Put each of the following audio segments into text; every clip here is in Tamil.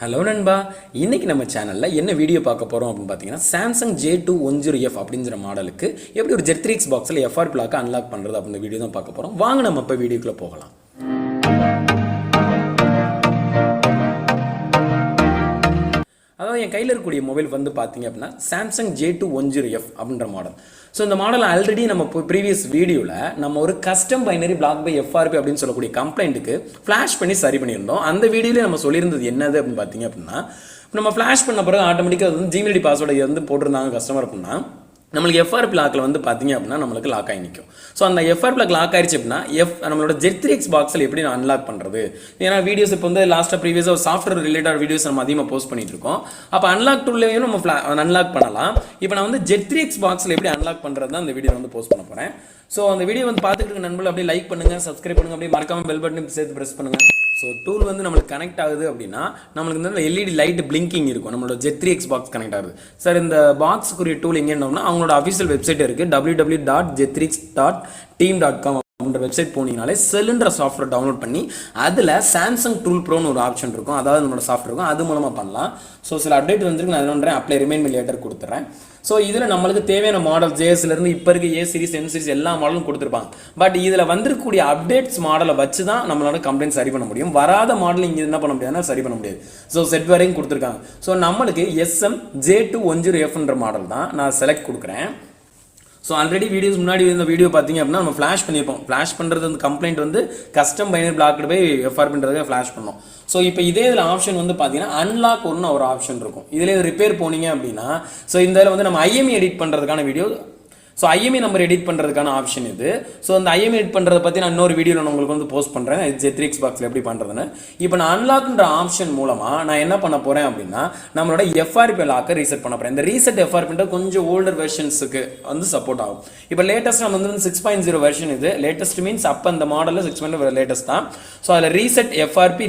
ஹலோ நண்பா, இன்னைக்கு நம்ம சேனலில் என்ன வீடியோ பார்க்க போகிறோம் அப்படின்னு பார்த்தீங்கன்னா சாம்சங் J210F அப்படிங்கிற மாடலுக்கு எப்படி ஒரு Z3X பாக்ஸில் FRP லாக்கை அன்லாக் பண்ணுறது அப்படின்ற வீடியோ தான் பார்க்க போகிறோம். வாங்க நம்ம இப்போ வீடியோக்குள்ளே போகலாம். அதாவது என் கையில் இருக்கக்கூடிய மொபைல் வந்து பார்த்தீங்க அப்படின்னா சாம்சங் J210F அப்படின்ற மாடல். ஸோ இந்த மாடல் ஆல்ரெடி நம்ம ப்ரீவியஸ் வீடியோவில் நம்ம ஒரு custom binary block by FRP அப்படின்னு சொல்லக்கூடிய கம்ப்ளைண்ட்டுக்கு ஃப்ளாஷ் பண்ணி சரி பண்ணியிருந்தோம். அந்த வீடியோவில் நம்ம சொல்லியிருந்தது என்னது அப்படின்னு பார்த்தீங்க அப்படின்னா, நம்ம ஃப்ளாஷ் பண்ண பிறகு ஆட்டோமேட்டிக்காக வந்து ஜிமெயில் ஐடி பாஸ்வேர்டை வந்து போட்டிருந்தாங்க கஸ்டமர் அப்படின்னா நம்மளுக்கு FRP லாக்கில் வந்து பார்த்தீங்க அப்படின்னா நம்மளுக்கு லாக் ஆகி நிற்கும். ஸோ அந்த FRP லாக் லாக் ஆயிடுச்சு அப்படின்னா நம்மளோட Z3X பாக்ஸில் எப்படி நான் அன்லாக் பண்ணுறது? ஏன்னா வீடியோஸ் இப்போ வந்து லாஸ்ட்டாக ப்ரீவியஸாக ஒரு சாஃப்ட்வேர் ரிலேட்டட் வீடியோஸ் நம்ம அதிகமாக போஸ்ட் பண்ணிட்டு இருக்கோம். அப்போ அன்லாக் டூல்லையும் நம்ம அன்லாக் பண்ணலாம். இப்போ நான் வந்து Z3X பாக்ஸில் எப்படி அன்லாக் பண்ணுறது தான் அந்த வீடியோ வந்து போஸ்ட் பண்ண போகிறேன். ஸோ அந்த வீடியோ வந்து பார்த்துக்கிட்டு நண்பர்கள் அப்படியே லைக் பண்ணுங்கள், சப்ஸ்கிரைப் பண்ணுங்கள், அப்படியே மறக்காமல் பெல் பட்டன் சேர்த்து ப்ரெஸ் பண்ணுங்கள். ஸோ டூல் வந்து நம்மளுக்கு கனெக்ட் ஆகுது அப்படின்னா நம்மளுக்கு வந்து LED லைட் பிளிங்கிங் இருக்கும். நம்மளோட Z3X பாக்ஸ் கனெக்ட் ஆகுது. சார் இந்த பாக்ஸுக்குரிய டூல் எங்கேன்னா அவங்களோட அஃபிஷியல் வெப்சைட் இருக்குது www.z3x.team.com அப்படின்ற வெப்சைட் போனீங்கனாலே செல்லுன்ற சாஃப்ட்வேர் டவுன்லோட் பண்ணி அதில் சாம்சங் டூல் ப்ரோன்னு ஒரு ஆப்ஷன் இருக்கும். அதாவது நம்மளோட சாஃப்ட்வேர் இருக்கும், அது மூலமாக பண்ணலாம். ஸோ சில அப்டேட் வந்துருக்கு, நான் என்ன அப்ளை ரிமைன் மீ லேட்டர் கொடுத்துறேன். ஸோ இதில் நம்மளுக்கு தேவையான மாடல் JSலேருந்து இப்போ இருக்க A சீரிஸ் M சீரிஸ் எல்லா மாடலும் கொடுத்துருப்பாங்க. பட் இதில் வந்திருக்கக்கூடிய அப்டேட்ஸ் மாடலை வச்சு தான் நம்மளோட கம்ப்ளைண்ட் சரி பண்ண முடியும். வராத மாடல் இங்கே என்ன பண்ண முடியாதுன்னா சரி பண்ண முடியாது. ஸோ செட் வரையும் கொடுத்துருக்காங்க. ஸோ நம்மளுக்கு SM J210Fன்ற மாடல் தான் நான் செலக்ட் கொடுக்குறேன். ஸோ ஆல்ரெடி வீடியோஸ் முன்னாடி இந்த வீடியோ பார்த்தீங்க அப்படின்னா நம்ம ஃப்ளாஷ் பண்ணியிருப்போம். ஃப்ளாஷ் பண்ணுறது வந்து கம்ப்ளைண்ட் வந்து கஸ்டம் பைனரி பிளாக்டு போய் FRPன்றதுக்காக ஃப்ளாஷ் பண்ணோம். ஸோ இப்போ இதே இதில் ஆப்ஷன் வந்து பார்த்தீங்கன்னா அன்லாக் ஒன்று ஒரு ஆப்ஷன் இருக்கும். இதில் ரிப்பேர் போனீங்க அப்படின்னா ஸோ இந்த இதில் வந்து நம்ம IME எடிட் பண்ணுறதுக்கான video, so IME number edit பண்ணுறதுக்கான ஆப்ஷன் இது. ஸோ அந்த IME எடிட் பண்ணுறதை பற்றி நான் இன்னொரு வீடியோவில் நான் உங்களுக்கு வந்து போஸ்ட் பண்ணுறேன் Z3X பாக்ஸில் எப்படி பண்ணுறதுன்னு. இப்போ நான் அன்லாக்ன்ற ஆப்ஷன் மூலமாக நான் என்ன பண்ண போகிறேன் அப்படின்னா நம்மளோட FRP லாக்கை ரீசெட் பண்ண போகிறேன். இந்த ரீசெட் FRPன்ற கொஞ்சம் ஓல்டர் வெர்ஷன்ஸுக்கு வந்து சப்போர்ட் ஆகும். இப்போ லேட்டஸ்ட் நம்ம வந்து 6.0 வெர்ஷன் இது. லேட்டஸ்ட் மீன்ஸ் அப்போ அந்த மாடலில் 6.0 லேட்டஸ்ட் தான். ஸோ அதில் ரீசெட் FRP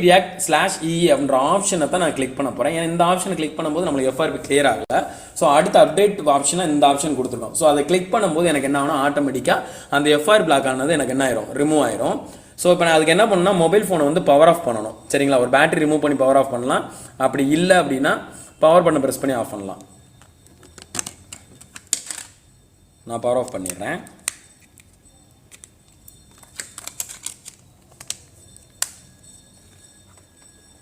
react/EE அப்படின்ற ஆப்ஷனை தான் நான் கிளிக் பண்ண போகிறேன். ஏன்னா இந்த ஆப்ஷனை கிளிக் பண்ணும்போது நம்மளுக்கு FRP கிளியர் ஆகலை. ஸோ அடுத்த அப்டேட் ஆப்ஷனாக இந்த ஆப்ஷன் கொடுத்துருக்கோம். ஸோ அதை கிளிக் பண்ணும்போது எனக்கு என்ன ஆகும்னா ஆட்டோமேட்டிக்காக அந்த FRP பிளாக் ஆனது எனக்கு என்ன ஆயிரும், ரிமூவ் ஆயிரும். ஸோ இப்போ நான் அதுக்கு என்ன பண்ணணும்னா மொபைல் ஃபோனை வந்து பவர் ஆஃப் பண்ணணும். சரிங்களா, ஒரு பேட்டரி ரிமூவ் பண்ணி பவர் ஆஃப் பண்ணலாம். அப்படி இல்லை அப்படின்னா பவர் பட்டனை ப்ரெஸ் பண்ணி ஆஃப் பண்ணலாம். நான் பவர் ஆஃப் பண்ணிடுறேன்.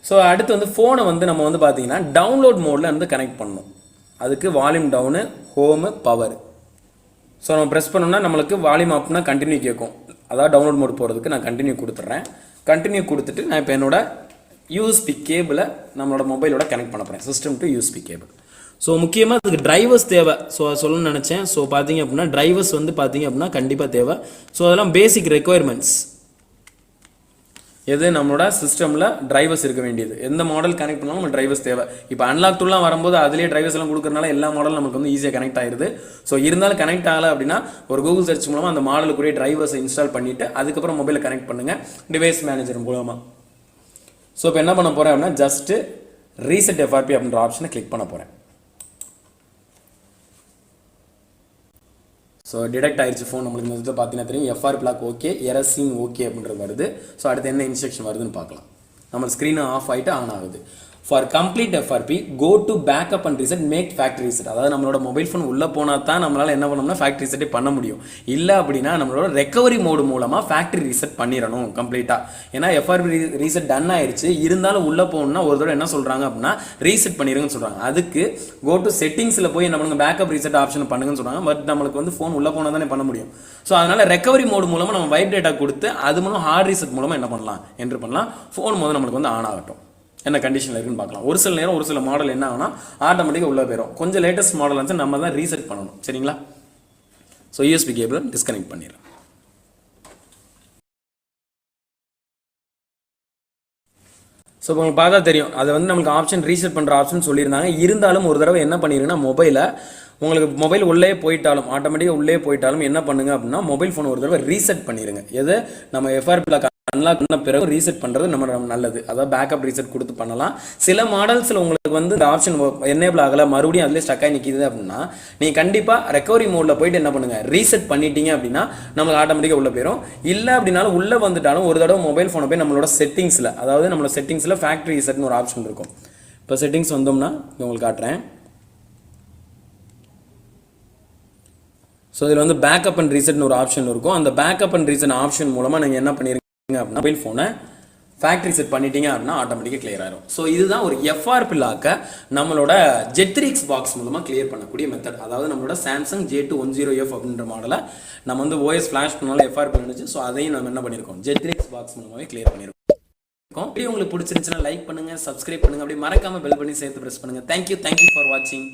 ஸோ அடுத்து வந்து ஃபோனை வந்து நம்ம வந்து பார்த்தீங்கன்னா டவுன்லோட் மோடில் வந்து கனெக்ட் பண்ணணும். அதுக்கு volume down, home, power. So நம்ம ப்ரெஸ் பண்ணோம்னா நம்மளுக்கு வால்யூம் அப்னா கண்டினியூ கேட்கும். அதாவது டவுன்லோட் மோட் போகிறதுக்கு நான் கண்டினியூ கொடுத்துட்றேன். கண்டினியூ கொடுத்துட்டு நான் இப்போ என்னோட USB கேபிளை நம்மளோட மொபைலோட கனெக்ட் பண்ண போகிறேன். System to USB cable. So முக்கியமாக அதுக்கு டிரைவர்ஸ் தேவை. ஸோ அதை சொல்லணும்னு நினச்சேன். ஸோ பார்த்தீங்க அப்படின்னா டிரைவர்ஸ் வந்து பார்த்தீங்க அப்படின்னா கண்டிப்பாக தேவை. ஸோ அதெல்லாம் பேசிக் ரெக்குயர்மெண்ட்ஸ். எது நம்மளோட சிஸ்டமில் டிரைவர்ஸ் இருக்க வேண்டியது. எந்த மாடல் கனெக்ட் பண்ணாலும் நம்ம டிரைவர்ஸ் தேவை. இப்போ அன்லாக் டூல்லாம் வரும்போது அதிலே டிரைவர்ஸ் எல்லாம் கொடுக்குறதுனால எல்லா மாடலும் நமக்கு வந்து ஈஸியாக கனெக்ட் ஆயிடுது. ஸோ இருந்தாலும் கனெக்ட் ஆகலை அப்படின்னா ஒரு கூகுள் சர்ச் மூலமாக அந்த மாடலுக்குரிய டிரைவர்ஸை இன்ஸ்டால் பண்ணிவிட்டு அதுக்கப்புறம் மொபைலை கனெக்ட் பண்ணுங்கள் டிவைஸ் மேனேஜர் மூலமாக. ஸோ இப்போ என்ன பண்ண போகிறேன் அப்படின்னா ஜஸ்ட்டு ரீசெட் FRP அப்படின்ற ஆப்ஷனை கிளிக் பண்ண போகிறேன். ஸோ டிடெக்ட் ஆயிடுச்சு ஃபோன். நம்மளுக்கு முதல்ல பார்த்தீங்கன்னா தெரியும் FRP lock okay, error seen okay அப்படின்றது வருது. ஸோ அடுத்து என்ன இன்ஸ்ட்ரக்ஷன் வருதுன்னு பார்க்கலாம். நம்ம ஸ்க்ரீன் ஆஃப் ஆகிட்டு ஆன் ஆகுது. For complete FRP go to backup and reset, make factory reset. அதாவது நம்மளோட மொபைல் ஃபோன் உள்ளே போனால் தான் நம்மளால் என்ன பண்ணோம்னா ஃபேக்ட்ரி ரீசெட்டே பண்ண முடியும். இல்லை அப்படின்னா நம்மளோட ரெக்கவரி மோடு மூலமாக ஃபேக்ட்ரி ரீசெட் பண்ணிடணும் கம்ப்ளீட்டாக. ஏன்னா FRP ரீசெட் டன் ஆயிடுச்சு, இருந்தாலும் உள்ளே போகணும்னா ஒரு தடவை என்ன சொல்கிறாங்க அப்படின்னா ரீசெட் பண்ணிடுங்கன்னு சொல்கிறாங்க. அதுக்கு கோ டு செட்டிங்ஸில் போய் என்ன பண்ணுங்க பேக்கப் ரீசெட் ஆப்ஷன் பண்ணுங்கன்னு சொல்கிறாங்க. பட் நம்மளுக்கு வந்து ஃபோன் உள்ளே போனால் தானே பண்ண முடியும். ஸோ அதனால் ரெக்கவரி மோடு மூலமாக நம்ம வைப் டேட்டா கொடுத்து அது மூலம் ஹார்ட் ரீசெட் மூலமாக என்ன பண்ணலாம் என்ட்ரு பண்ணலாம். ஃபோன் முதல்ல நம்மளுக்கு வந்து ஆன் ஆகட்டும். என்ன கண்டிஷனில் இருக்குன்னு பார்க்கலாம். ஒரு சில நேரம் ஒரு சில மாடல் என்ன ஆகுனா ஆட்டோமேட்டிக்காக உள்ளே போயிடும். கொஞ்சம் லேட்டஸ்ட் மாடல் வந்து நம்ம தான் ரீசெட் பண்ணணும். சரிங்களா, ஸோ USB கேபிளை டிஸ்கனெக்ட் பண்ணிடுறேன். ஸோ உங்களுக்கு பார்த்தா தெரியும் அதை வந்து நமக்கு ஆப்ஷன் ரீசெட் பண்ணுற ஆப்ஷன் சொல்லியிருந்தாங்க. இருந்தாலும் ஒரு தடவை என்ன பண்ணிடுங்கன்னா மொபைலை உங்களுக்கு மொபைல் உள்ளே போயிட்டாலும் ஆட்டோமேட்டிக்காக உள்ளே போயிட்டாலும் என்ன பண்ணுங்க அப்படின்னா மொபைல் ஃபோன் ஒரு தடவை ரீசெட் பண்ணிடுங்க. எது நம்ம FRP லாக் அன்லாக் பண்ண பிறகு ரீசெட் பண்ணுறது நம்ம நல்லது. அதாவது பேக்கப் ரீசெட் கொடுத்து பண்ணலாம். சில மாடல்ஸில் உங்களுக்கு வந்து இந்த ஆப்ஷன் எனேபிள் ஆகலை, மறுபடியும் அதிலே ஸ்டக் ஆகி நிற்கிது அப்படின்னா நீங்கள் கண்டிப்பாக ரெக்கவரி மோடில் போயிட்டு என்ன பண்ணுங்கள், ரீசெட் பண்ணிட்டீங்க அப்படின்னா நம்மளுக்கு ஆட்டோமேட்டிக்காக உள்ளே போயிடும். இல்லை அப்படின்னாலும் உள்ளே வந்துட்டாலும் ஒரு தடவை மொபைல் ஃபோனை போய் நம்மளோட செட்டிங்ஸில், அதாவது நம்மளோட செட்டிங்ஸில் ஃபேக்ட்ரி ரீசெட்னு ஒரு ஆப்ஷன் இருக்கும். இப்போ செட்டிங்ஸ் வந்தோம்னா உங்களுக்கு காட்டுறேன். ஸோ இதில் வந்து பேக்கப் அண்ட் ரீசெட்னு ஒரு ஆப்ஷன் இருக்கும். அந்த பேக்கப் அண்ட் ரீசெட் ஆப்ஷன் மூலமாக நீங்கள் என்ன பண்ணிருக்கீங்க அப்படின்னா மொபைல் ஃபோனை ஃபேக்ட்ரி செட் பண்ணிட்டீங்க அப்படின்னா ஆட்டோமேட்டிக்காக கிளியர் ஆயிரும். ஸோ இதுதான் ஒரு FRP லாக்கை நம்மளோட Z3X பாக்ஸ் மூலமாக கிளியர் பண்ணக்கூடிய மெத்தட். அதாவது நம்மளோட சாம்சங் J210F அப்படின்ற மாடலை நம்ம வந்து OS ஃப்ளாஷ் பண்ணாலும் FRP இருந்துச்சு. ஸோ அதையும் நம்ம என்ன பண்ணியிருக்கோம், Z3X பாக்ஸ் மூலமாகவே கிளியர் பண்ணியிருக்கோம். வீடியோ உங்களுக்கு பிடிச்சிருந்துச்சுன்னா லைக் பண்ணுங்க, சப்ஸ்கிரைப் பண்ணுங்க, அப்படி மறக்காம பெல் பண்ணி சேர்த்து பிரஸ் பண்ணுங்க. தேங்க்யூ ஃபார் வாட்சிங்.